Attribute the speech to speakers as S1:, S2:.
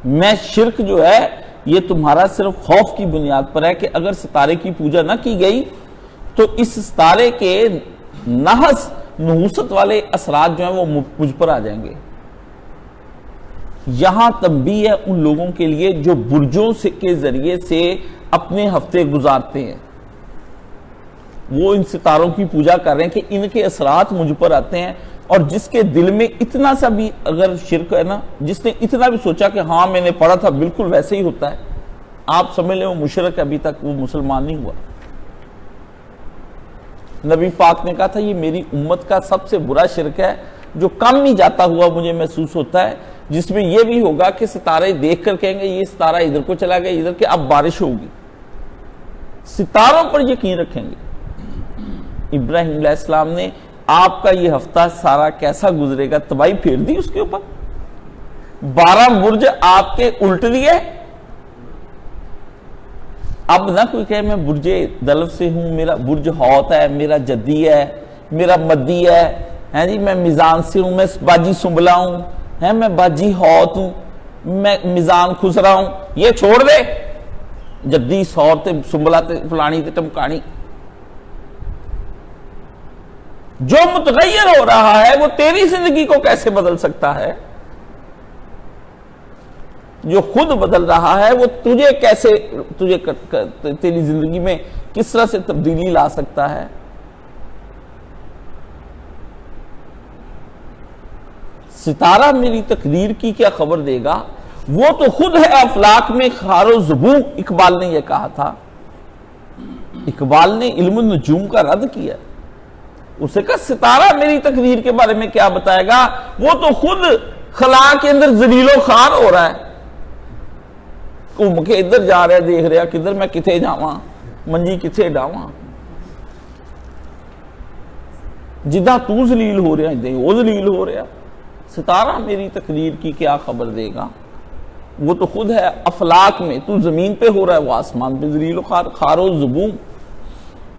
S1: میں شرک جو ہے یہ تمہارا صرف خوف کی بنیاد پر ہے کہ اگر ستارے کی پوجا نہ کی گئی تو اس ستارے کے نحس نحوست والے اثرات جو ہیں وہ مجھ پر آ جائیں گے۔ یہاں تنبیہ ہے ان لوگوں کے لیے جو برجوں کے ذریعے سے اپنے ہفتے گزارتے ہیں، وہ ان ستاروں کی پوجا کر رہے ہیں کہ ان کے اثرات مجھ پر آتے ہیں، اور جس کے دل میں اتنا سا بھی اگر شرک ہے نا، جس نے اتنا بھی سوچا کہ ہاں میں نے پڑھا تھا بالکل ویسے ہی ہوتا ہے، آپ سمجھ لیں وہ مشرک، ابھی تک وہ مسلمان نہیں ہوا۔ نبی پاک نے کہا تھا یہ میری امت کا سب سے برا شرک ہے جو کم ہی جاتا ہوا مجھے محسوس ہوتا ہے، جس میں یہ بھی ہوگا کہ ستارے دیکھ کر کہیں گے یہ ستارہ ادھر کو چلا گیا، ادھر کہ اب بارش ہوگی، ستاروں پر یقین رکھیں گے۔ ابراہیم علیہ السلام نے آپ کا یہ ہفتہ سارا کیسا گزرے گا تباہی پھیر دی اس کے اوپر، 12 برج آپ کے الٹ دیے۔ اب نہ کوئی کہے میں برج دلف سے ہوں، میرا برج حوت ہے، میرا جدی ہے، میرا مدی ہے جی، میں میزان سے ہوں، میں باجی سنبلا ہوں، میں باجی حوت ہوں، میں میزان خسرا ہوں، یہ چھوڑ دے، جدی سور تے سنبلا تے فلانی تے ٹمکانی۔ جو متغیر ہو رہا ہے وہ تیری زندگی کو کیسے بدل سکتا ہے؟ جو خود بدل رہا ہے وہ تجھے کیسے تیری زندگی میں کس طرح سے تبدیلی لا سکتا ہے؟ ستارہ میری تقدیر کی کیا خبر دے گا؟ وہ تو خود ہے افلاک میں خار و زبوں، اقبال نے یہ کہا تھا۔ اقبال نے علم النجوم کا رد کیا، اسے کہا ستارہ میری تقدیر کے بارے میں کیا بتائے گا، وہ تو خود خلا کے اندر ذلیل و خوار ہو رہا ہے، گھوم کے ادھر جا رہا ہے، دیکھ رہا کدھر میں کتھے جاواں، منجی کتھے ڈاواں، جدہ تو ذلیل ہو رہا ہے وہ ذلیل ہو رہا۔ ستارہ میری تقدیر کی کیا خبر دے گا، وہ تو خود ہے افلاک میں، تو زمین پہ ہو رہا ہے وہ آسمان پہ ذلیل و خوار و زبوں۔